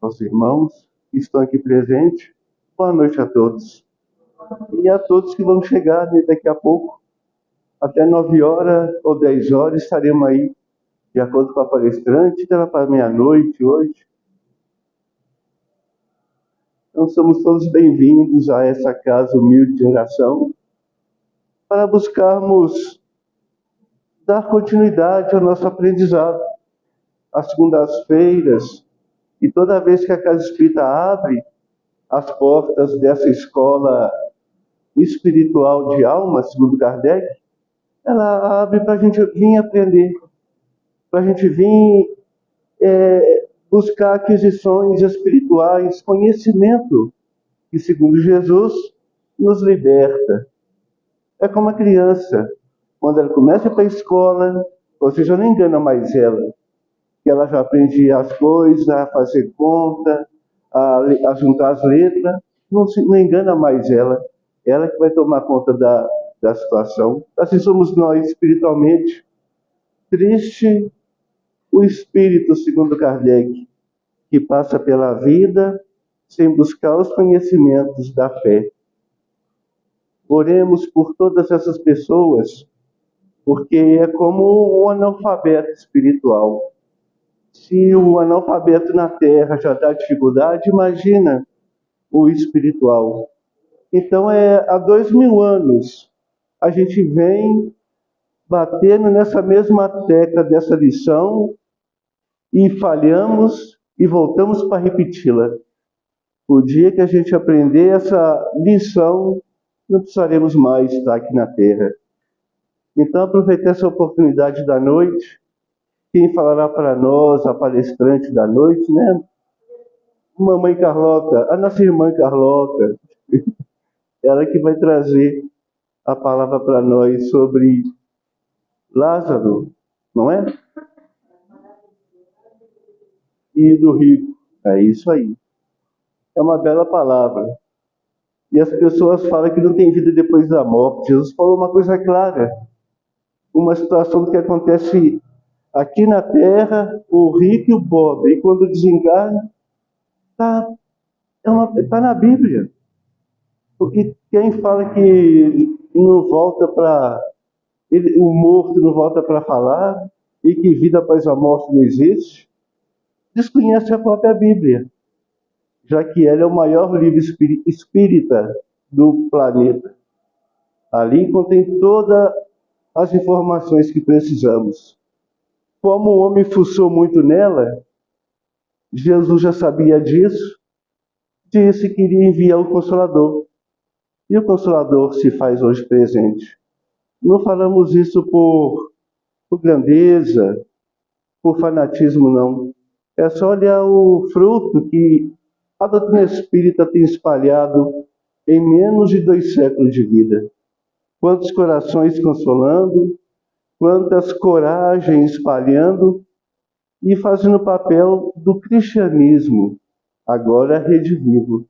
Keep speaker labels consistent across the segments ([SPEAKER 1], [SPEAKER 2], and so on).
[SPEAKER 1] aos irmãos que estão aqui presentes. Boa noite a todos. E a todos que vão chegar daqui a pouco, até 9 horas ou 10 horas, estaremos aí, de acordo com a palestrante, até lá para meia-noite hoje. Então, somos todos bem-vindos a essa casa humilde de oração, para buscarmos dar continuidade ao nosso aprendizado. Às segundas-feiras, e toda vez que a Casa Espírita abre as portas dessa escola espiritual de alma, segundo Kardec, ela abre para a gente vir aprender, para a gente vir buscar aquisições espirituais, conhecimento, que, segundo Jesus, nos liberta. É como a criança, quando ela começa para a escola, você já não engana mais ela, que ela já aprende as coisas, a fazer conta, a juntar as letras, não engana mais ela que vai tomar conta da situação. Assim somos nós espiritualmente. Triste o espírito, segundo Kardec, que passa pela vida sem buscar os conhecimentos da fé. Oremos por todas essas pessoas, porque é como um analfabeto espiritual. Se o analfabeto na Terra já dá dificuldade, imagina o espiritual. Então, há 2000 anos, a gente vem batendo nessa mesma tecla dessa lição e falhamos e voltamos para repeti-la. O dia que a gente aprender essa lição, não precisaremos mais estar aqui na Terra. Então, aproveitar essa oportunidade da noite. Quem falará para nós, a palestrante da noite, né? Mamãe Carlota, a nossa irmã Carlota, ela que vai trazer a palavra para nós sobre Lázaro, não é? E do rico. É isso aí. É uma bela palavra. E as pessoas falam que não tem vida depois da morte. Jesus falou uma coisa clara. Uma situação que acontece aqui na Terra, o rico e o pobre. E quando desencarna, está na Bíblia. Porque quem fala que não volta para... o morto não volta para falar, e que vida após a morte não existe, desconhece a própria Bíblia, já que ela é o maior livro espírita do planeta. Ali contém todas as informações que precisamos. Como o homem fuçou muito nela, Jesus já sabia disso, disse que iria enviar o Consolador. E o Consolador se faz hoje presente. Não falamos isso por grandeza, por fanatismo, não. É só olhar o fruto que a doutrina espírita tem espalhado em menos de 2 séculos de vida. Quantos corações consolando, quantas coragens espalhando e fazendo o papel do cristianismo, agora redivivo,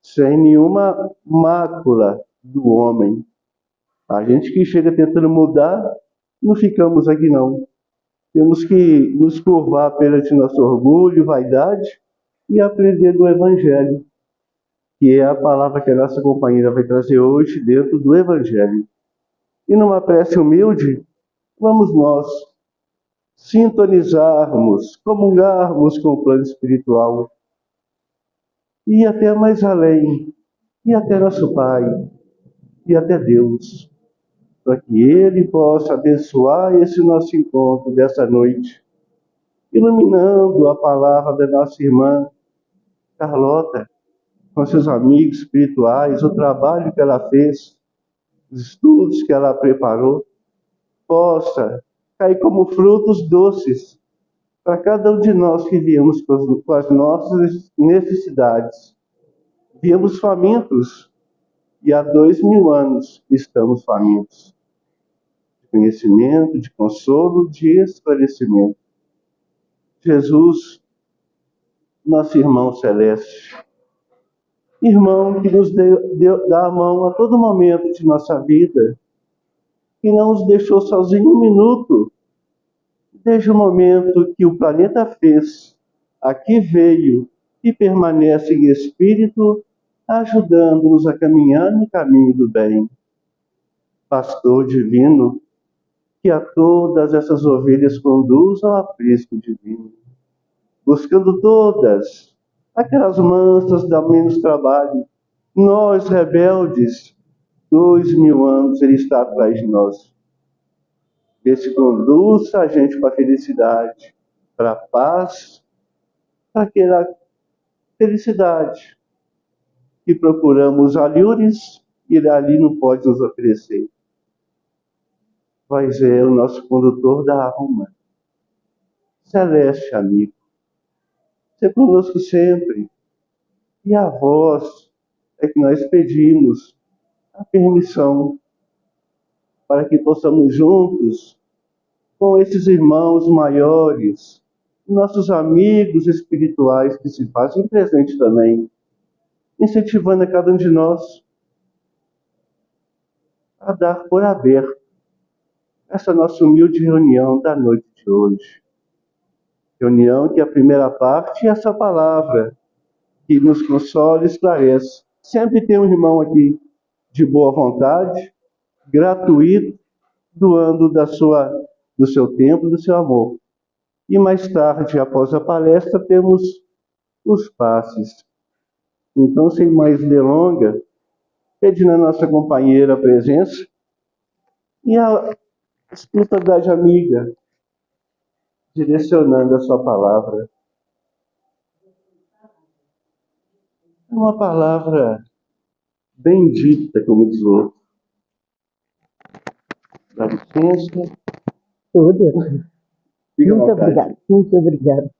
[SPEAKER 1] sem nenhuma mácula do homem. A gente que chega tentando mudar, não ficamos aqui não. Temos que nos curvar perante nosso orgulho, vaidade e aprender do Evangelho, que é a palavra que a nossa companheira vai trazer hoje dentro do Evangelho. E numa prece humilde, vamos nós sintonizarmos, comungarmos com o plano espiritual e até mais além, e até nosso Pai, e até Deus, para que Ele possa abençoar esse nosso encontro dessa noite, iluminando a palavra da nossa irmã Carlota, com seus amigos espirituais, o trabalho que ela fez, os estudos que ela preparou, possa cair como frutos doces para cada um de nós que viemos com as nossas necessidades. Viemos famintos e há 2000 anos estamos famintos de conhecimento, de consolo, de esclarecimento. Jesus, nosso irmão celeste, irmão que nos dá a mão a todo momento de nossa vida, que não nos deixou sozinhos um minuto, desde o momento que o planeta fez, aqui veio e permanece em espírito, ajudando-nos a caminhar no caminho do bem. Pastor divino, que a todas essas ovelhas conduz ao aprisco divino, buscando todas aquelas mansas dá menos trabalho. Nós, rebeldes, 2000 anos Ele está atrás de nós. Vê se conduz a gente para a felicidade, para a paz, para aquela felicidade que procuramos alhures e Ele ali não pode nos oferecer. Mas é o nosso condutor da alma. Celeste amigo, ser conosco sempre. E a vós é que nós pedimos a permissão para que possamos juntos, com esses irmãos maiores, nossos amigos espirituais que se fazem presente também, incentivando a cada um de nós a dar por aberto essa nossa humilde reunião da noite de hoje. Reunião que a primeira parte é essa palavra que nos consola e esclarece. Sempre tem um irmão aqui de boa vontade, gratuito, doando do seu tempo, do seu amor. E mais tarde, após a palestra, temos os passes. Então, sem mais delonga, pedindo a nossa companheira a presença e a espiritualidade amiga, direcionando a sua palavra. É uma palavra bendita, como diz o outro. Dá licença.
[SPEAKER 2] Tudo.
[SPEAKER 1] Fica
[SPEAKER 2] Muito obrigada, muito obrigada.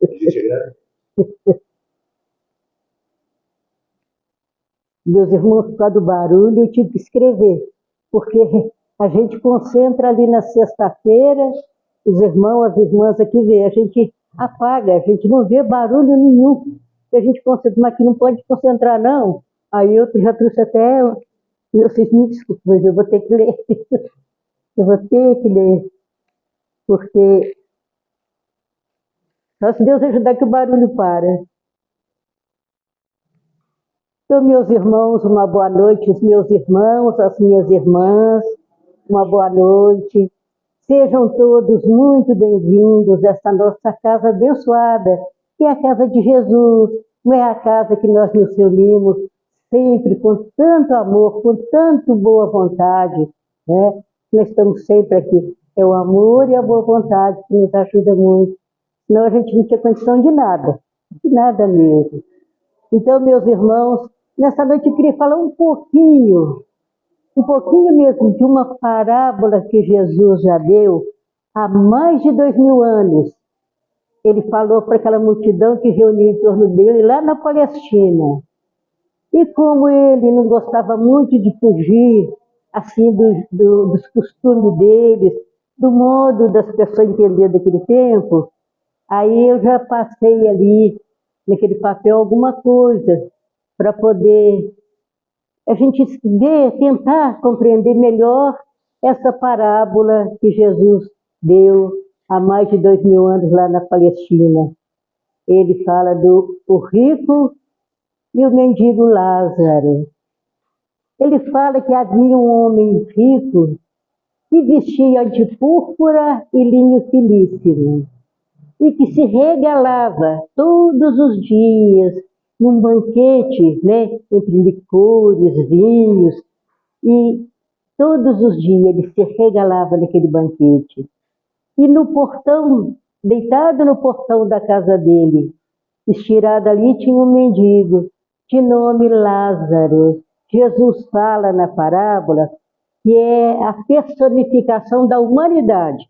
[SPEAKER 2] Meus irmãos, por causa do barulho, eu tive que escrever, porque a gente concentra ali na sexta-feira, os irmãos, as irmãs aqui vê, a gente apaga, a gente não vê barulho nenhum, a gente concentra, mas aqui não pode concentrar não. Aí eu já trouxe até, vocês me desculpem, mas eu vou ter que ler, eu vou ter que ler, porque só se Deus ajudar que o barulho para. Então, meus irmãos, uma boa noite, os meus irmãos, as minhas irmãs, uma boa noite. Sejam todos muito bem-vindos a esta nossa casa abençoada, que é a casa de Jesus, não é a casa que nós nos reunimos sempre com tanto amor, com tanto boa vontade, né? Nós estamos sempre aqui. É o amor e a boa vontade que nos ajuda muito. Senão a gente não tinha condição de nada mesmo. Então, meus irmãos, nessa noite eu queria falar um pouquinho mesmo de uma parábola que Jesus já deu há mais de 2000 anos. Ele falou para aquela multidão que reuniu em torno dele lá na Palestina. E como ele não gostava muito de fugir assim dos costumes deles, do modo das pessoas entenderem daquele tempo, aí eu já passei ali naquele papel alguma coisa para poder a gente tentar compreender melhor essa parábola que Jesus deu há mais de 2000 anos lá na Palestina. Ele fala do rico e o mendigo Lázaro. Ele fala que havia um homem rico que vestia de púrpura e linho finíssimo e que se regalava todos os dias num banquete, né, entre licores, vinhos, e todos os dias ele se regalava naquele banquete. E no portão, deitado no portão da casa dele, estirado ali, tinha um mendigo, de nome Lázaro. Jesus fala na parábola que é a personificação da humanidade.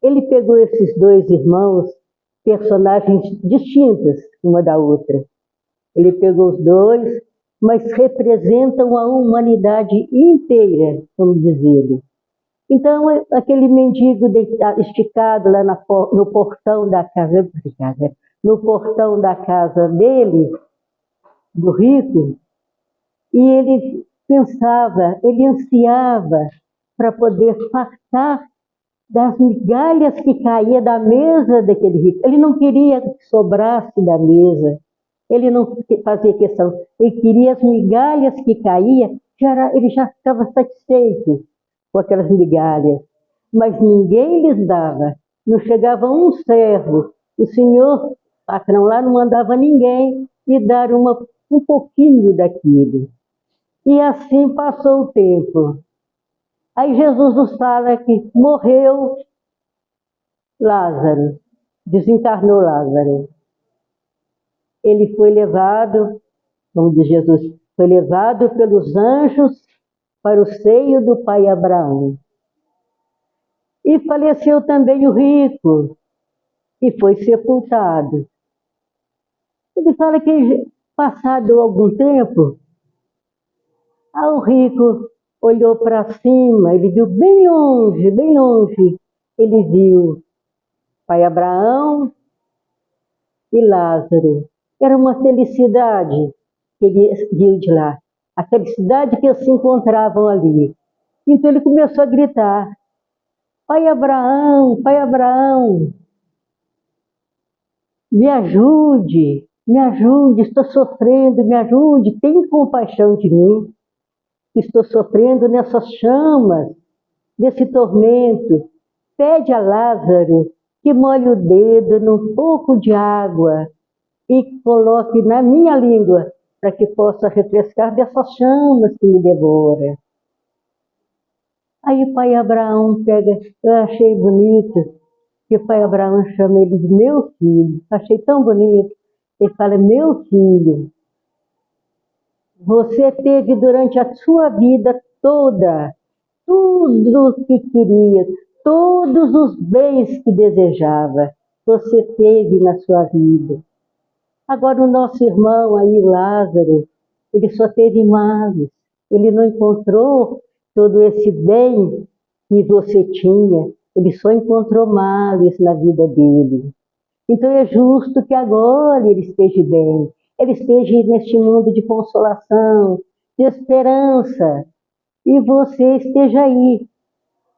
[SPEAKER 2] Ele pegou esses dois irmãos, personagens distintas uma da outra. Ele pegou os dois, mas representam a humanidade inteira, como diz ele. Então, aquele mendigo esticado lá no portão da casa, no portão da casa dele, do rico, e ele pensava, ele ansiava para poder fartar das migalhas que caía da mesa daquele rico. Ele não queria que sobrasse da mesa. Ele não fazia questão, ele queria as migalhas que caíam, ele já ficava satisfeito com aquelas migalhas, mas ninguém lhes dava. Não chegava um servo, o senhor patrão lá não mandava ninguém lhe dar um pouquinho daquilo. E assim passou o tempo. Aí Jesus nos fala que morreu Lázaro, desencarnou Lázaro. Ele foi levado, como diz Jesus, foi levado pelos anjos para o seio do pai Abraão. E faleceu também o rico, e foi sepultado. Ele fala que, passado algum tempo, o rico olhou para cima, ele viu bem longe, ele viu pai Abraão e Lázaro. Era uma felicidade que ele viu de lá, a felicidade que eles se encontravam ali. Então ele começou a gritar: pai Abraão, me ajude, estou sofrendo, me ajude, tenha compaixão de mim. Estou sofrendo nessas chamas, nesse tormento. Pede a Lázaro que molhe o dedo num pouco de água e coloque na minha língua, para que possa refrescar dessas chamas que me devoram. Aí o pai Abraão pega, eu achei bonito, que o pai Abraão chama ele de meu filho. Achei tão bonito. Ele fala: meu filho, você teve durante a sua vida toda tudo o que queria, todos os bens que desejava, você teve na sua vida. Agora o nosso irmão aí, Lázaro, ele só teve males. Ele não encontrou todo esse bem que você tinha. Ele só encontrou males na vida dele. Então é justo que agora ele esteja bem. Ele esteja neste mundo de consolação, de esperança. E você esteja aí.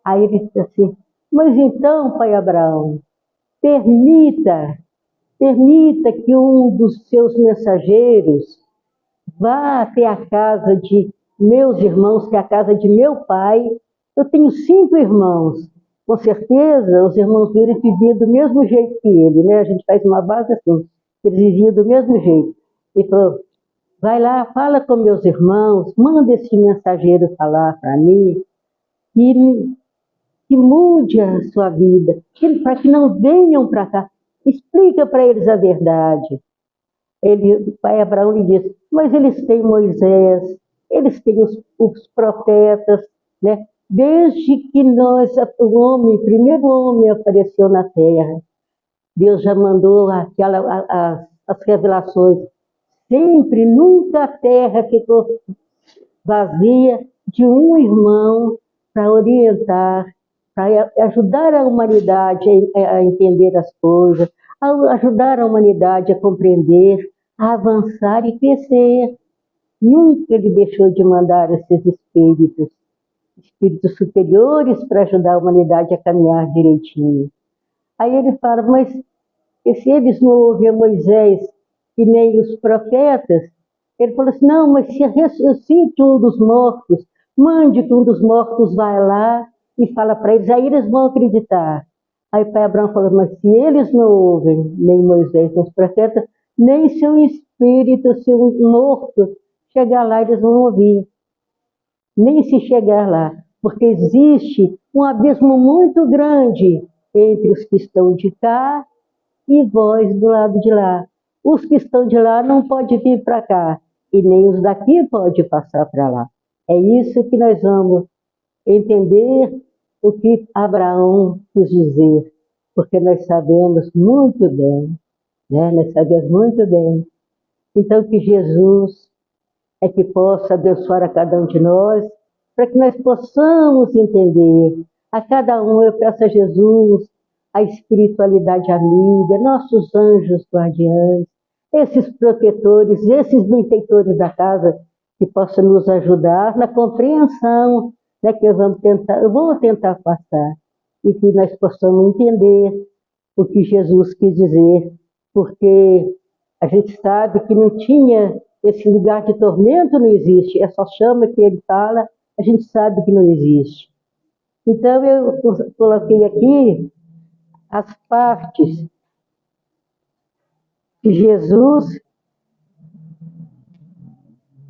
[SPEAKER 2] Aí ele disse assim: mas então, pai Abraão, permita que um dos seus mensageiros vá até a casa de meus irmãos, que é a casa de meu pai. Eu tenho 5 irmãos. Com certeza, os irmãos dele viviam do mesmo jeito que ele, né? A gente faz uma base assim, eles viviam do mesmo jeito. Ele falou: vai lá, fala com meus irmãos, manda esse mensageiro falar para mim, que mude a sua vida, para que não venham para cá. Explica para eles a verdade. O pai Abraão lhe disse: mas eles têm Moisés, eles têm os profetas, né? Desde que o primeiro homem apareceu na terra, Deus já mandou as revelações. Sempre, nunca a terra ficou vazia de um irmão para orientar, para ajudar a humanidade a entender as coisas, a ajudar a humanidade a compreender, a avançar e crescer. Nunca ele deixou de mandar esses espíritos superiores para ajudar a humanidade a caminhar direitinho. Aí ele fala: mas se eles não ouvem Moisés e nem os profetas, ele falou assim: não, mas se ressuscite um dos mortos, mande que um dos mortos vá lá e fala para eles, aí eles vão acreditar. Aí o pai Abraão falou: mas se eles não ouvem nem Moisés, nem os profetas, nem se um espírito, se um morto chegar lá, eles vão ouvir. Nem se chegar lá, porque existe um abismo muito grande entre os que estão de cá e vós do lado de lá. Os que estão de lá não podem vir para cá, e nem os daqui podem passar para lá. É isso que nós vamos entender, o que Abraão quis dizer, porque nós sabemos muito bem, né? Nós sabemos muito bem. Então que Jesus é que possa abençoar a cada um de nós, para que nós possamos entender. A cada um eu peço a Jesus, a espiritualidade amiga, nossos anjos guardiães, esses protetores, esses benfeitores da casa, que possam nos ajudar na compreensão, né, que eu vou tentar passar, e que nós possamos entender o que Jesus quis dizer, porque A gente sabe que não tinha esse lugar de tormento, não existe. Essa chama que ele fala, a gente sabe que não existe. Então eu coloquei aqui as partes que Jesus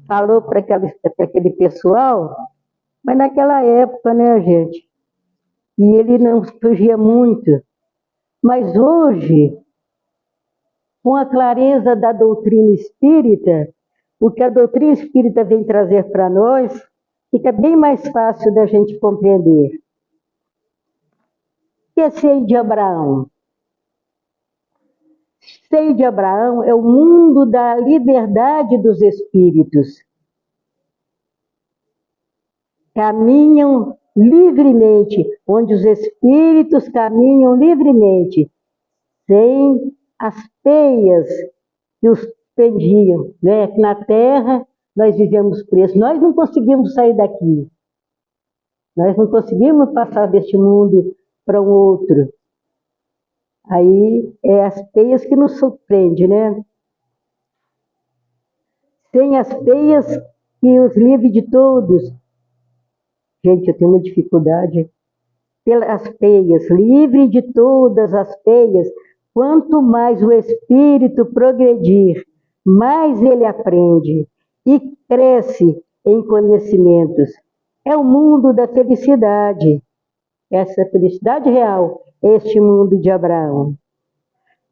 [SPEAKER 2] falou para aquele pessoal, mas naquela época, né, gente? E ele não fugia muito. Mas hoje, com a clareza da doutrina espírita, o que a doutrina espírita vem trazer para nós, fica bem mais fácil da gente compreender. O que é seio de Abraão? Seio de Abraão é o mundo da liberdade dos espíritos. Caminham livremente, onde os espíritos caminham livremente, sem as peias que os prendiam, né? Na Terra nós vivemos presos, nós não conseguimos sair daqui, nós não conseguimos passar deste mundo para um outro. Aí é as peias que nos surpreendem, né? Sem as peias que os livre de todos. Gente, eu tenho uma dificuldade. Pelas peias, livre de todas as peias, quanto mais o espírito progredir, mais ele aprende e cresce em conhecimentos. É o mundo da felicidade. Essa felicidade real, este mundo de Abraão.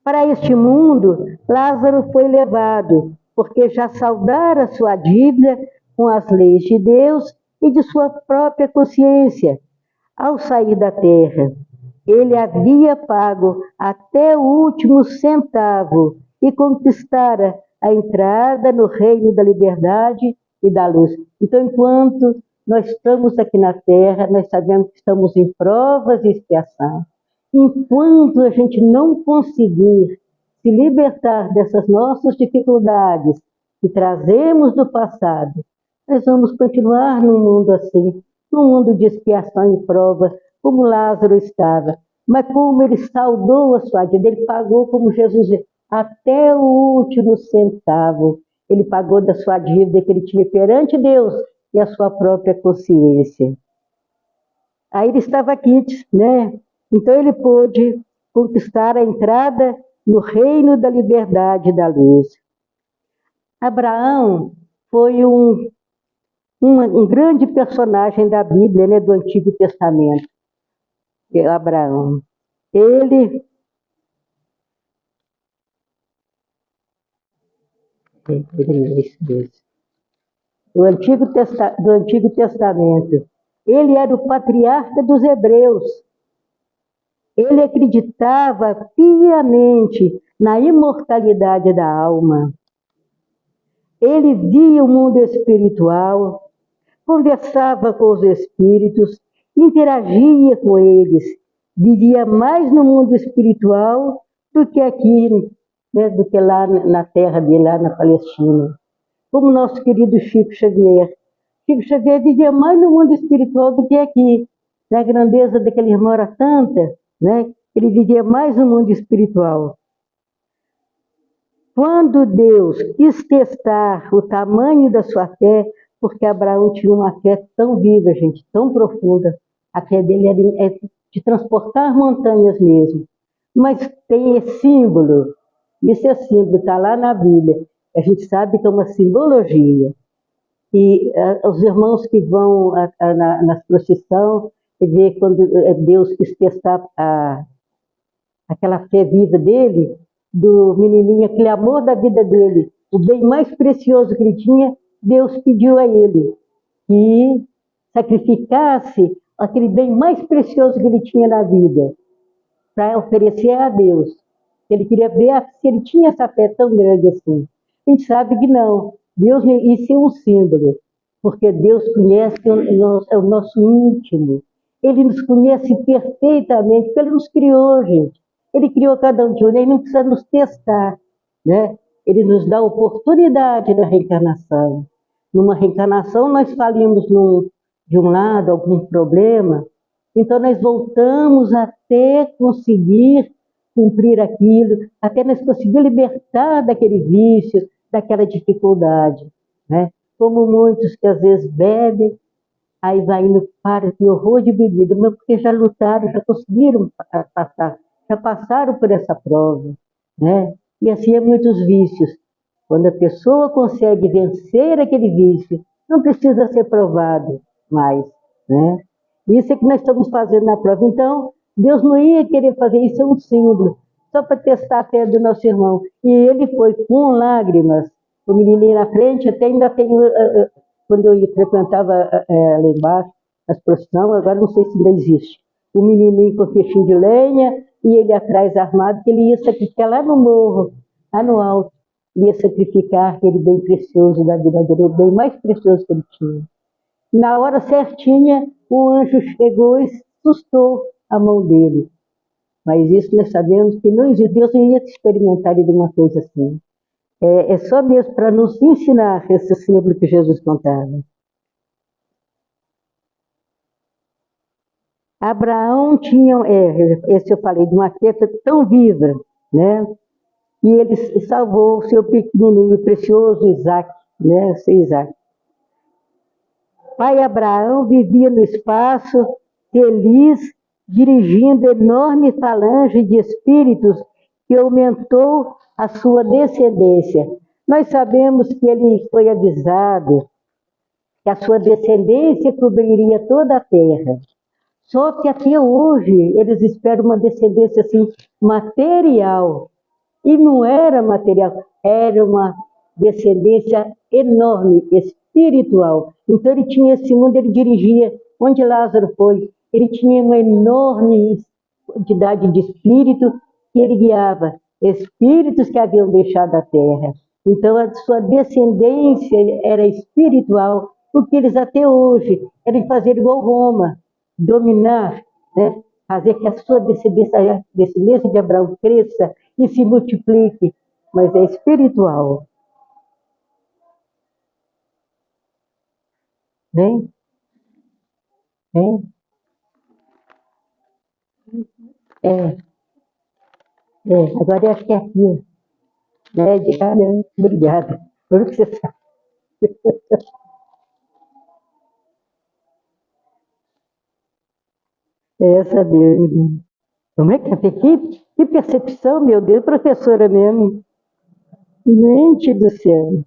[SPEAKER 2] Para este mundo, Lázaro foi levado, porque já saldara sua dívida com as leis de Deus e de sua própria consciência. Ao sair da terra, ele havia pago até o último centavo e conquistara a entrada no reino da liberdade e da luz. Então, enquanto nós estamos aqui na terra, nós sabemos que estamos em provas e expiação. Enquanto a gente não conseguir se libertar dessas nossas dificuldades que trazemos do passado, nós vamos continuar num mundo assim, num mundo de expiação e prova, como Lázaro estava. Mas como ele saldou a sua dívida, ele pagou, como Jesus disse, até o último centavo. Ele pagou da sua dívida que ele tinha perante Deus e a sua própria consciência. Aí ele estava aqui, né? Então ele pôde conquistar a entrada no reino da liberdade e da luz. Abraão foi um grande personagem da Bíblia, né, do Antigo Testamento. Abraão. Ele do Antigo Testamento. Ele era o patriarca dos hebreus. Ele acreditava piamente na imortalidade da alma. Ele via o mundo espiritual, conversava com os espíritos, interagia com eles, vivia mais no mundo espiritual do que aqui, né, do que lá na terra dele, lá na Palestina. Como nosso querido Chico Xavier. Chico Xavier vivia mais no mundo espiritual do que aqui. A grandeza daquele irmão era tanta, né? Ele vivia mais no mundo espiritual. Quando Deus quis testar o tamanho da sua fé, porque Abraão tinha uma fé tão viva, gente, tão profunda, a fé dele é de transportar montanhas mesmo. Mas tem esse símbolo, isso é símbolo, está lá na Bíblia. A gente sabe que é uma simbologia. E os irmãos que vão na procissão, e vê quando Deus quis testar aquela fé viva dele, do menininho, aquele amor da vida dele, o bem mais precioso que ele tinha, Deus pediu a ele que sacrificasse aquele bem mais precioso que ele tinha na vida, para oferecer a Deus. Ele queria ver se ele tinha essa fé tão grande assim. A gente sabe que não. Deus, isso é um símbolo, porque Deus conhece o nosso íntimo. Ele nos conhece perfeitamente, porque Ele nos criou, gente. Ele criou cada um de nós, Ele não precisa nos testar, né? Ele nos dá a oportunidade da reencarnação. Numa reencarnação, nós falimos de um lado, algum problema, então nós voltamos até conseguir cumprir aquilo, até nós conseguir libertar daquele vício, daquela dificuldade, né? Como muitos que às vezes bebem, aí vai indo para que horror de bebida, mas porque já lutaram, já conseguiram passar, já passaram por essa prova, né? E assim é muitos vícios. Quando a pessoa consegue vencer aquele vício, não precisa ser provado mais, né? Isso é que nós estamos fazendo na prova. Então, Deus não ia querer fazer isso, é um símbolo, só para testar a fé do nosso irmão. E ele foi com lágrimas, o menininho na frente, até ainda tem, quando eu frequentava lá embaixo, as procissões, agora não sei se ainda existe, o menininho com feixinho de lenha, e ele atrás armado, que ele ia sacrificar lá no morro, lá no alto, ia sacrificar aquele bem precioso da vida dele, o bem mais precioso que ele tinha. Na hora certinha, o anjo chegou e sustou a mão dele. Mas isso nós sabemos que não existe, Deus não ia experimentar de uma coisa assim. É só mesmo para nos ensinar esse símbolo que Jesus contava. Abraão tinha, esse eu falei, de uma teta tão viva, né? E ele salvou o seu pequenininho precioso Isaac, né? Seu Isaac. Pai Abraão vivia no espaço, feliz, dirigindo enorme falange de espíritos que aumentou a sua descendência. Nós sabemos que ele foi avisado que a sua descendência cobriria toda a terra. Só que até hoje eles esperam uma descendência assim, material. E não era material, era uma descendência enorme, espiritual. Então ele tinha esse mundo, ele dirigia, onde Lázaro foi, ele tinha uma enorme quantidade de espírito que ele guiava, espíritos que haviam deixado a terra. Então a sua descendência era espiritual, porque eles até hoje querem fazer igual Roma, dominar, né? Fazer que a sua descendência, a descendência de Abraão cresça e se multiplique, mas é espiritual. Vem? Vem? Agora eu acho que é aqui. Obrigada. Por que você sabe? É essa mesmo. Como é que é? Que percepção, meu Deus, professora mesmo. Gente do céu.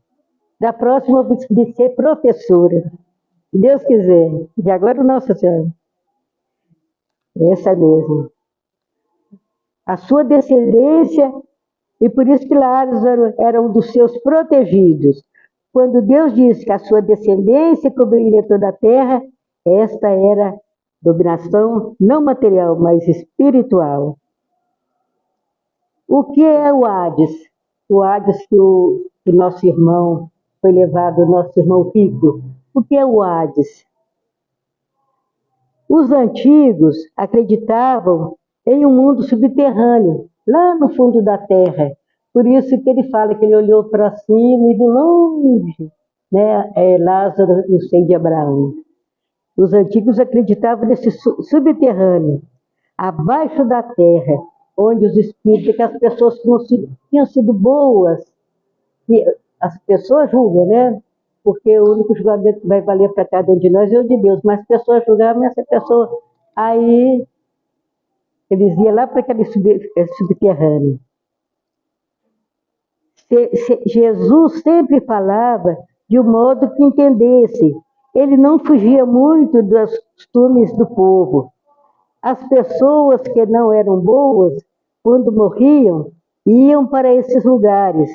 [SPEAKER 2] Da próxima eu vou ser professora. Se Deus quiser. E agora o Nossa Senhora. Essa mesmo. A sua descendência, e por isso que Lázaro era um dos seus protegidos. Quando Deus disse que a sua descendência cobriria toda a terra, esta era dominação não material, mas espiritual. O que é o Hades? O Hades que o nosso irmão foi levado, o nosso irmão rico. O que é o Hades? Os antigos acreditavam em um mundo subterrâneo, lá no fundo da terra. Por isso que ele fala que ele olhou para cima e de longe, né, Lázaro no seio de Abraão. Os antigos acreditavam nesse subterrâneo, abaixo da terra, onde os espíritos, que as pessoas que tinham sido boas, que as pessoas julgam, né? Porque o único julgamento que vai valer para cada um de nós é o de Deus, mas as pessoas julgavam essa pessoa. Aí eles iam lá para aquele subterrâneo. Jesus sempre falava de um modo que entendesse. Ele não fugia muito dos costumes do povo. As pessoas que não eram boas, quando morriam, iam para esses lugares.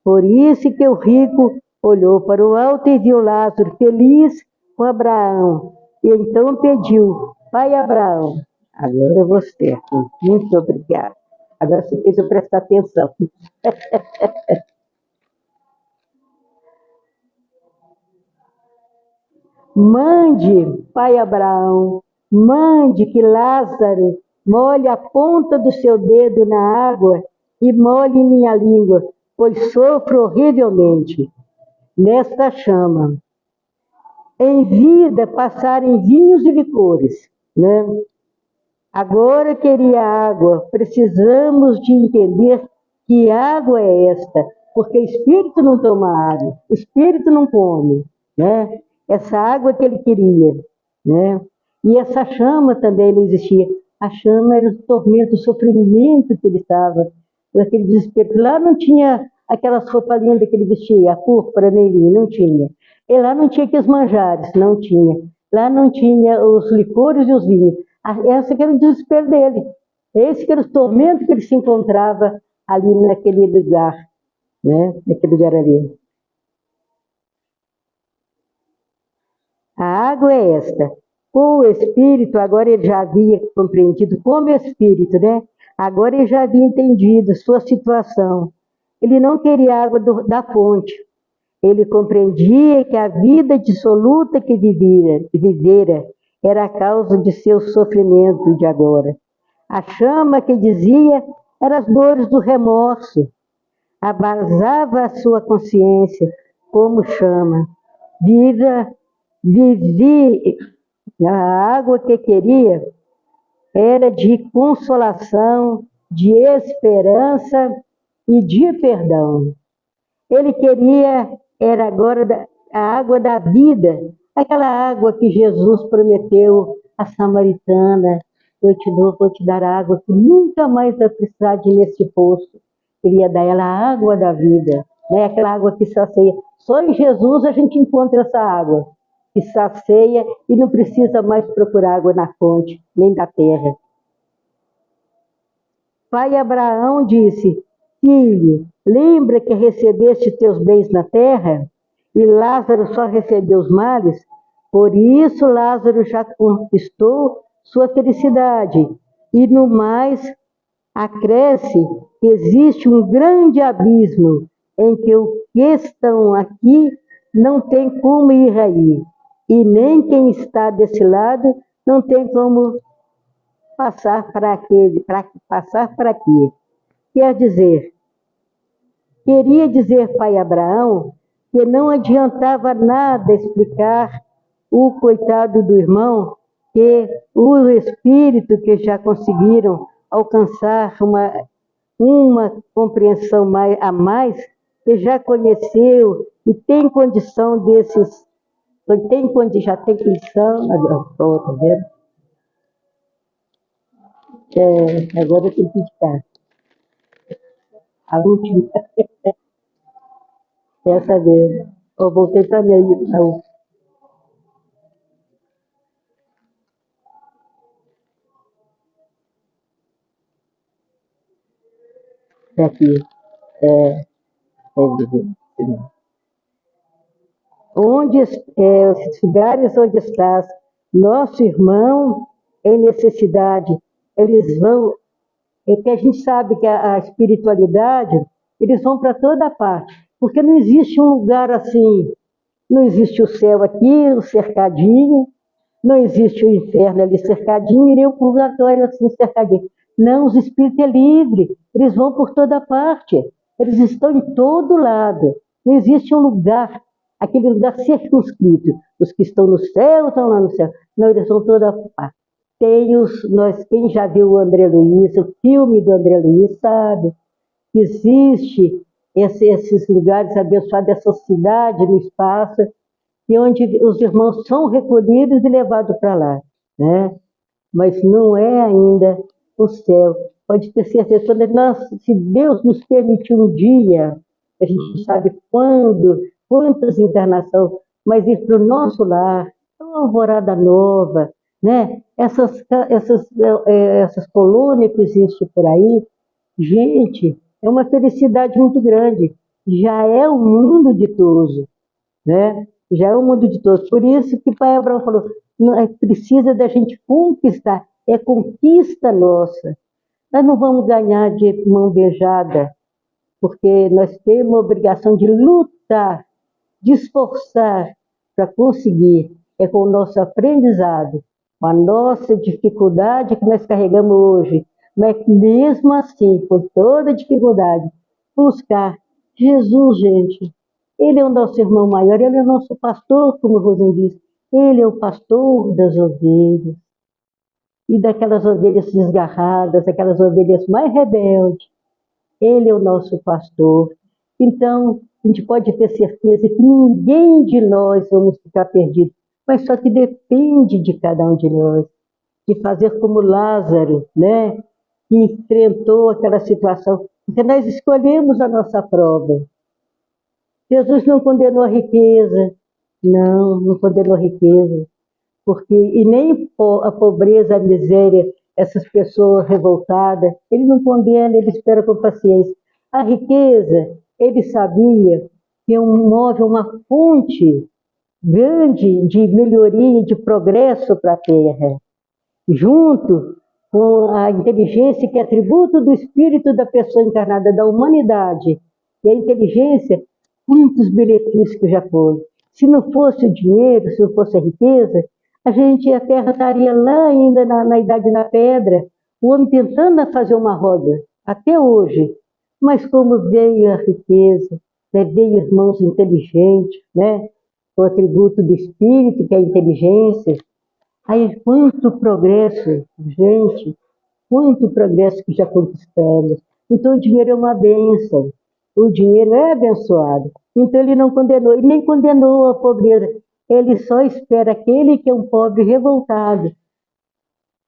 [SPEAKER 2] Por isso que o rico olhou para o alto e viu Lázaro feliz com Abraão. E então pediu: Pai Abraão, agora você, muito obrigado. Agora você fez eu prestar atenção. Mande, Pai Abraão, mande que Lázaro molhe a ponta do seu dedo na água e molhe minha língua, pois sofro horrivelmente nesta chama. Em vida passarem vinhos e licores, né? Agora queria água. Precisamos de entender que água é esta, porque espírito não toma água, espírito não come, né? Essa água que ele queria, né? E essa chama também não existia. A chama era o tormento, o sofrimento que ele estava, aquele desespero. Lá não tinha aquelas roupas lindas que ele vestia, a púrpura nele, não tinha. E lá não tinha aqueles manjares, não tinha. Lá não tinha os licores e os vinhos. Esse que era o desespero dele. Esse que era o tormento que ele se encontrava ali naquele lugar, né? Naquele lugar ali. A água é esta. O Espírito, agora ele já havia compreendido como Espírito, né? Agora ele já havia entendido sua situação. Ele não queria água da fonte. Ele compreendia que a vida dissoluta que vivera era a causa de seu sofrimento de agora. A chama que dizia eram as dores do remorso. Abrasava a sua consciência como chama. Vivia, a água que queria era de consolação, de esperança e de perdão. Ele queria, era agora a água da vida, aquela água que Jesus prometeu à samaritana. Eu te dou, vou te dar água que nunca mais vai precisar de ir nesse poço. Queria dar ela a água da vida, né? Aquela água que sacia. Só em Jesus a gente encontra essa água que sacia e não precisa mais procurar água na fonte, nem da terra. Pai Abraão disse: filho, lembra que recebeste teus bens na terra e Lázaro só recebeu os males? Por isso Lázaro já conquistou sua felicidade. E no mais, acresce que existe um grande abismo em que os que estão aqui não tem como ir aí. E nem quem está desse lado não tem como passar para aqui. Quer dizer, queria dizer pai Abraão que não adiantava nada explicar o coitado do irmão, que o espírito que já conseguiram alcançar uma compreensão a mais, que já conheceu e tem condição já tem condição, tá vendo? Agora eu tenho que ficar. A última, essa vez, eu voltei para mim aí, não. Aqui, onde, os lugares onde estás, nosso irmão em necessidade, eles vão, é que a gente sabe que a espiritualidade, eles vão para toda parte, porque não existe um lugar assim, não existe o céu aqui, o cercadinho, não existe o inferno ali cercadinho, e nem o purgatório assim cercadinho. Não, os espíritos é livre, eles vão por toda parte, eles estão em todo lado. Não existe um lugar, aquele lugar circunscrito. Os que estão no céu estão lá no céu. Não, eles vão toda parte. Quem já viu o André Luiz, o filme do André Luiz, sabe que existe esses lugares abençoados, essa cidade no espaço, e onde os irmãos são recolhidos e levados para lá, né? Mas não é ainda o céu. Pode ter certeza, se Deus nos permitir um dia, a gente não sabe quando, quantas encarnações, mas ir para o nosso lar, uma alvorada nova, né? Essas colônias que existem por aí, gente, é uma felicidade muito grande. Já é um mundo ditoso, né? Já é um mundo de todos. Por isso que o pai Abraão falou, precisa da gente conquistar, é conquista nossa. Nós não vamos ganhar de mão beijada, porque nós temos a obrigação de lutar, de esforçar para conseguir. É com o nosso aprendizado, com a nossa dificuldade que nós carregamos hoje, mas mesmo assim, com toda dificuldade, buscar Jesus, gente. Ele é o nosso irmão maior, ele é o nosso pastor, como o Rosane diz. Ele é o pastor das ovelhas. e daquelas ovelhas desgarradas, aquelas ovelhas mais rebeldes. Ele é o nosso pastor. Então, a gente pode ter certeza que ninguém de nós vamos ficar perdido, mas só que depende de cada um de nós, de fazer como Lázaro, né? Que enfrentou aquela situação, porque nós escolhemos a nossa prova. Jesus não condenou a riqueza, não condenou a riqueza, porque, e nem a pobreza, a miséria, essas pessoas revoltadas, ele não condena, ele espera com paciência. A riqueza, ele sabia que move uma fonte grande de melhoria, de progresso para a Terra, junto com a inteligência, que é atributo do espírito da pessoa encarnada, da humanidade. E a inteligência, muitos benefícios que já foram. Se não fosse o dinheiro, se não fosse a riqueza, a Terra estaria lá ainda na Idade da Pedra, o homem tentando fazer uma roda, até hoje. Mas como veio a riqueza, né, veio irmãos inteligentes, né, o atributo do espírito, que é a inteligência, aí quanto progresso, gente, quanto progresso que já conquistamos. Então o dinheiro é uma bênção, o dinheiro é abençoado. Então ele não condenou, ele nem condenou a pobreza, ele só espera aquele que é um pobre revoltado.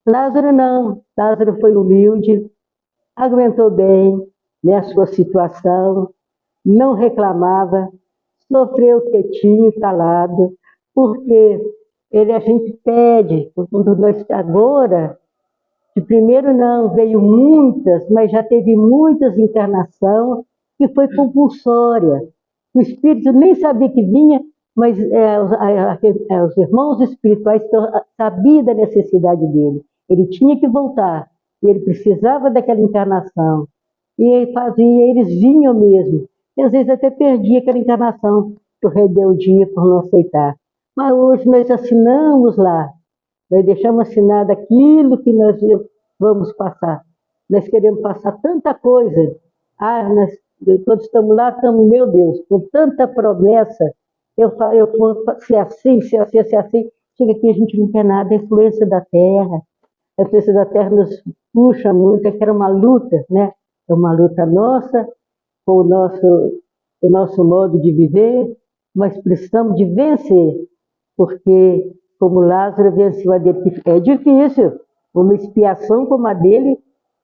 [SPEAKER 2] Lázaro não, Lázaro foi humilde, aguentou bem, né, a sua situação, não reclamava, sofreu quietinho, calado, porque a gente pede, quando nós agora, de primeiro não, veio muitas, mas já teve muitas encarnações que foi compulsória. O espírito nem sabia que vinha, mas os irmãos espirituais sabiam da necessidade dele. Ele tinha que voltar, e ele precisava daquela encarnação. E fazia, eles vinham mesmo. E às vezes até perdia aquela encarnação por rebeldia, por não aceitar. Mas hoje nós assinamos lá, nós deixamos assinado aquilo que nós vamos passar. Nós queremos passar tanta coisa. Quando estamos lá, estamos, meu Deus, com tanta promessa, eu vou ser assim, ser assim, ser assim. Chega aqui, a gente não quer nada, a influência da Terra. A influência da Terra nos puxa muito, é que era uma luta, né? É uma luta nossa, com o nosso modo de viver, mas precisamos de vencer, porque como Lázaro venceu a dele, é difícil, uma expiação como a dele,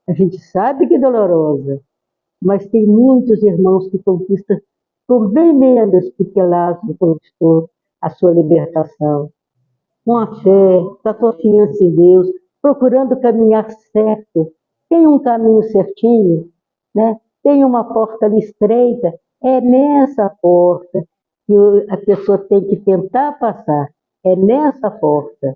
[SPEAKER 2] a gente sabe que é dolorosa, mas tem muitos irmãos que conquistam por bem menos do que Lázaro conquistou a sua libertação, com a fé, com a confiança em Deus, procurando caminhar certo. Tem um caminho certinho, né? Tem uma porta ali estreita, é nessa porta que a pessoa tem que tentar passar, é nessa porta,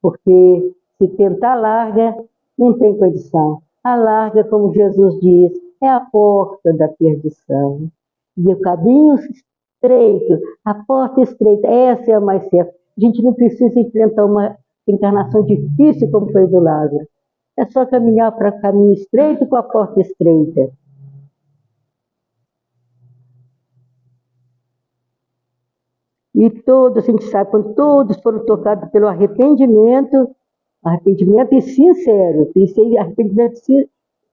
[SPEAKER 2] porque se tentar larga, não tem condição. A larga, como Jesus diz, é a porta da perdição. E o caminho estreito, a porta estreita, essa é a mais certa. A gente não precisa enfrentar uma encarnação difícil como foi do Lázaro. É só caminhar para o caminho estreito com a porta estreita. E todos, a gente sabe, quando todos foram tocados pelo arrependimento e sincero, e arrependimento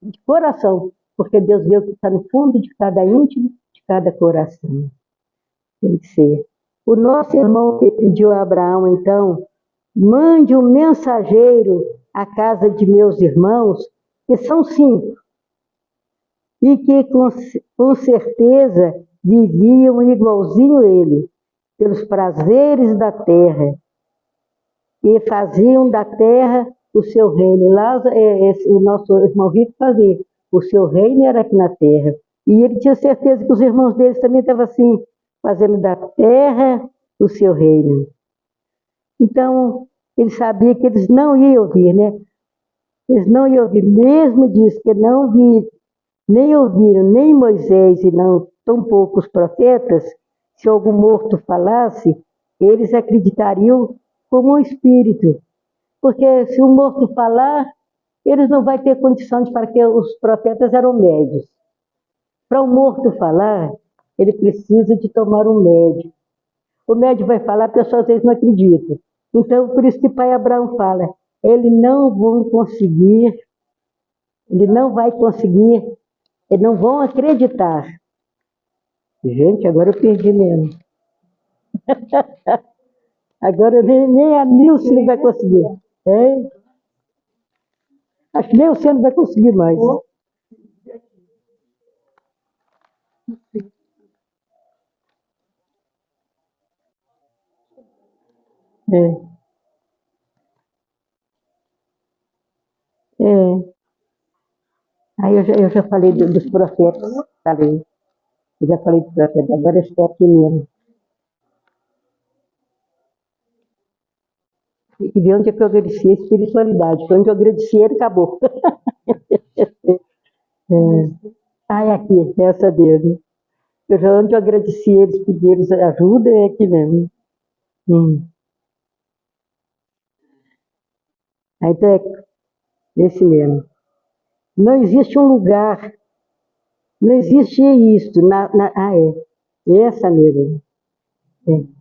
[SPEAKER 2] de coração, porque Deus vê o que está no fundo de cada íntimo, de cada coração. Tem que ser. O nosso irmão pediu a Abraão, então, mande um mensageiro à casa de meus irmãos, que são 5, e que com certeza viviam igualzinho a ele, pelos prazeres da terra, e faziam da terra o seu reino. Lá o nosso irmão Vitor fazia, o seu reino era aqui na terra. E ele tinha certeza que os irmãos deles também estavam assim, fazendo da terra o seu reino. Então, ele sabia que eles não iam ouvir, né? Eles não iam ouvir, mesmo diz que não nem ouviram, nem Moisés e não tão poucos profetas. Se algum morto falasse, eles acreditariam como um espírito. Porque se um morto falar, eles não vão ter condição de falar que os profetas eram médios. Para um morto falar, ele precisa de tomar um médio. O médio vai falar, a pessoa às vezes não acredita. Então, por isso que o pai Abraão fala, ele não vai conseguir, eles não vão acreditar. Gente, agora eu perdi mesmo. Agora nem a Nilce não vai conseguir. Hein? Acho que nem você não vai conseguir mais. É. É. Aí eu já falei dos profetas. Falei. Eu já falei dos profetas. Agora eu estou aqui mesmo. E de onde é que eu agradeci a espiritualidade? Foi onde eu agradeci ele, acabou. É. Ah, é aqui, essa dele. Onde eu agradeci eles, pedi eles ajuda, é aqui mesmo. Aí então é esse mesmo. Não existe um lugar, não existe isso. Essa mesmo. É.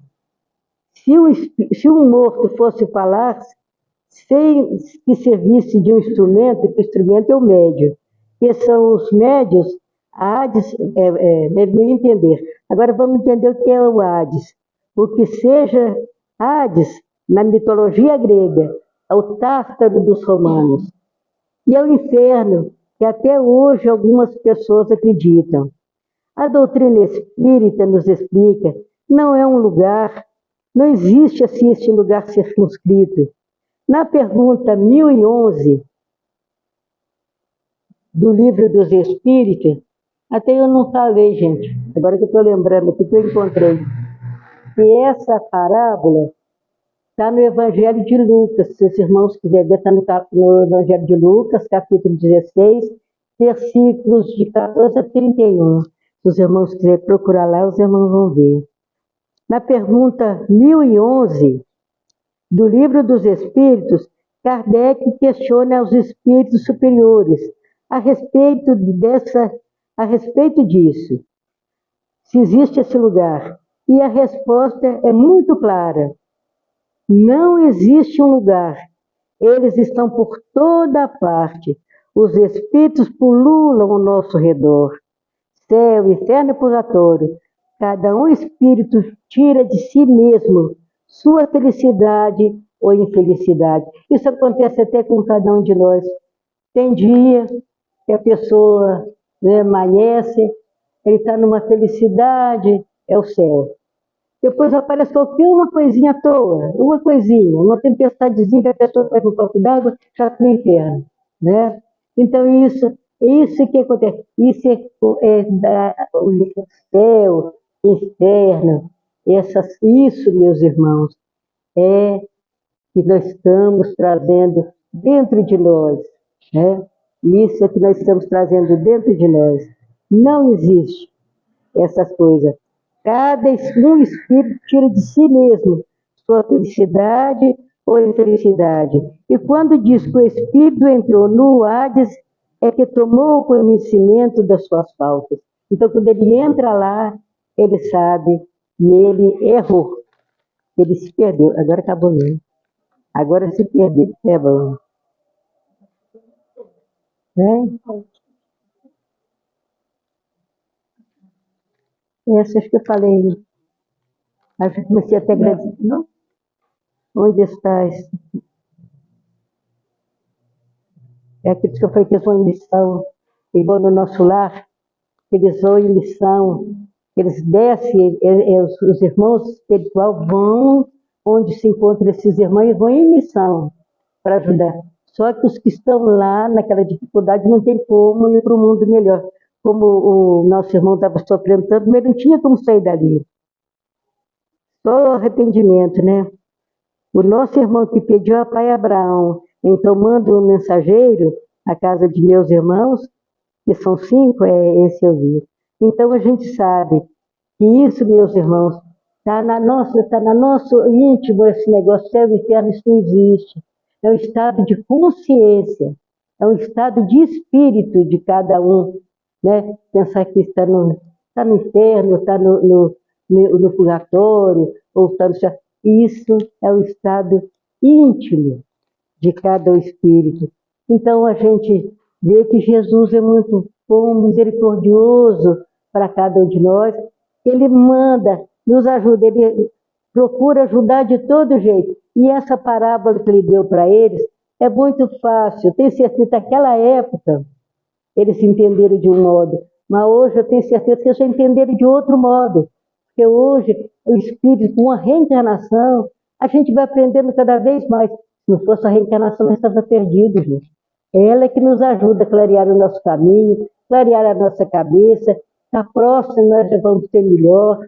[SPEAKER 2] Se um morto fosse falar, sem que servisse de um instrumento, que o instrumento é o médio, que são os médios, a Hades, deve não entender. Agora vamos entender o que é o Hades. O que seja Hades, na mitologia grega, é o Tártaro dos romanos. E é o inferno, que até hoje algumas pessoas acreditam. A doutrina espírita nos explica, não é um lugar, não existe assim este lugar circunscrito. Na pergunta 1011 do Livro dos Espíritos, até eu não falei, gente, agora que eu estou lembrando aqui que eu encontrei, que essa parábola está no Evangelho de Lucas, se os irmãos quiserem ver, está no Evangelho de Lucas, capítulo 16, versículos de 14 a 31. Se os irmãos quiserem procurar lá, os irmãos vão ver. Na pergunta 1011 do Livro dos Espíritos, Kardec questiona os espíritos superiores a respeito disso, se existe esse lugar. E a resposta é muito clara. Não existe um lugar. Eles estão por toda parte. Os espíritos pululam ao nosso redor. Céu, inferno e purgatório. Cada um espírito tira de si mesmo sua felicidade ou infelicidade. Isso acontece até com cada um de nós. Tem dia que a pessoa amanhece, ele está numa felicidade, é o céu. Depois aparece qualquer uma coisinha à toa, uma coisinha, uma tempestadezinha que a pessoa pega um copo d'água, já está no inferno, né? Então isso que acontece, isso o céu, inferno, isso, meus irmãos, é que nós estamos trazendo dentro de nós, né? Isso é que nós estamos trazendo dentro de nós. Não existe essas coisas. Cada um espírito tira de si mesmo sua felicidade ou infelicidade. E quando diz que o espírito entrou no Hades, é que tomou conhecimento das suas faltas. Então, quando ele entra lá, ele sabe que ele errou. Ele se perdeu. Agora acabou mesmo. Agora se perdeu. É bom. Essa acho que eu falei. Acho que comecei até a agradecer. Não? Onde estás? É aquilo que eu falei que eles vão em missão, eles vão no nosso lar, eles vão em missão, eles descem, os irmãos espirituais vão onde se encontram esses irmãos e vão em missão para ajudar. Só que os que estão lá naquela dificuldade não tem como ir para um mundo melhor. Como o nosso irmão estava sofrendo tanto, mas ele não tinha como sair dali. Só arrependimento, né? O nosso irmão que pediu a pai Abraão, então manda um mensageiro à casa de meus irmãos, que são 5, esse eu vi. Então a gente sabe que isso, meus irmãos, está no nosso íntimo esse negócio, céu e inferno, isso não existe. É um estado de consciência, é um estado de espírito de cada um, né? Pensar que está no inferno, está no purgatório, ou está no céu. Isso é o estado íntimo de cada espírito. Então a gente vê que Jesus é muito bom, misericordioso para cada um de nós. Ele manda, nos ajuda, ele procura ajudar de todo jeito. E essa parábola que ele deu para eles é muito fácil. Eu tenho certeza que naquela época eles se entenderam de um modo, mas hoje eu tenho certeza que eles já entenderam de outro modo. Porque hoje, o Espírito, com a reencarnação, a gente vai aprendendo cada vez mais. Se não fosse a reencarnação, nós estávamos perdidos, gente. Ela é que nos ajuda a clarear o nosso caminho, clarear a nossa cabeça. Na próxima nós já vamos ter melhor.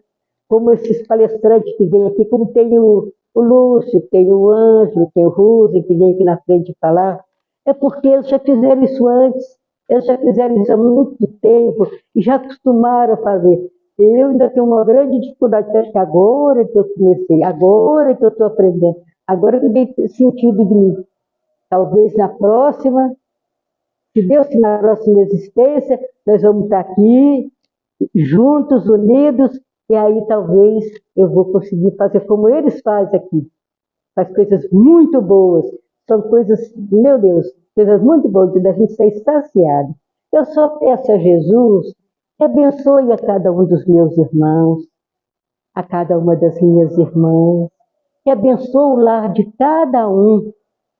[SPEAKER 2] Como esses palestrantes que vêm aqui, como tem o Lúcio, tem o Ângelo, tem o Ruse, que vem aqui na frente falar, é porque eles já fizeram isso antes. Eles já fizeram isso há muito tempo e já acostumaram a fazer. Eu ainda tenho uma grande dificuldade, acho que agora que eu comecei, agora que eu estou aprendendo, agora que eu dei sentido de mim. Talvez na próxima, se Deus que na próxima existência, nós vamos estar aqui, juntos, unidos, e aí talvez eu vou conseguir fazer como eles fazem aqui. Faz coisas muito boas, são coisas, meu Deus, coisas muito boas, da gente ser saciado. Eu só peço a Jesus que abençoe a cada um dos meus irmãos, a cada uma das minhas irmãs, que abençoe o lar de cada um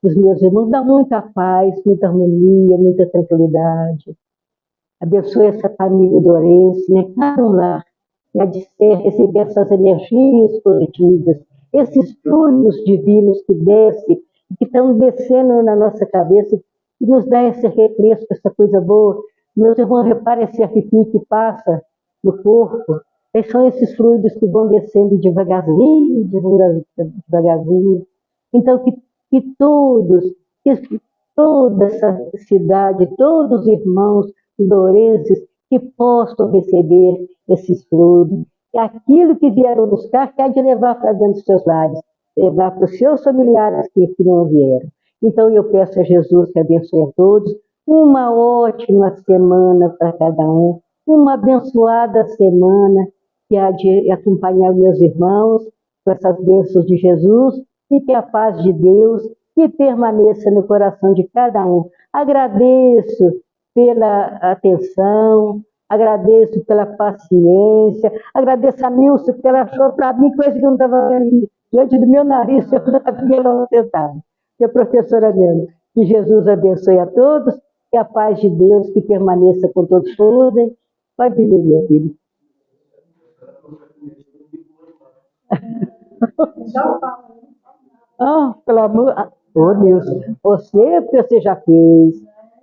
[SPEAKER 2] dos meus irmãos, dá muita paz, muita harmonia, muita tranquilidade. Abençoe essa família dorense, né? Cada um lá, a de ser, receber essas energias positivas, esses fluidos divinos que descem, que estão descendo na nossa cabeça, e nos dá esse refresco, essa coisa boa. Meus irmãos, reparem esse arrepio que passa no corpo. São esses fluidos que vão descendo devagarzinho, devagarzinho. Então, que todos, que toda essa cidade, todos os irmãos dourenses, que possam receber esses fluidos. E aquilo que vieram buscar, quer de levar para dentro dos seus lares, levar para os seus familiares que não vieram. Então eu peço a Jesus que abençoe a todos, uma ótima semana para cada um, uma abençoada semana que há de acompanhar meus irmãos com essas bênçãos de Jesus e que a paz de Deus que permaneça no coração de cada um. Agradeço pela atenção, agradeço pela paciência, agradeço a Nilce, porque ela achou para mim coisa que eu não estava vendo diante do meu nariz, eu não estava sentada. E a professora mesmo, que Jesus abençoe a todos, que a paz de Deus que permaneça com todos. Pode vir, minha filha. Pelo amor... Ô, Nilce, você já fez.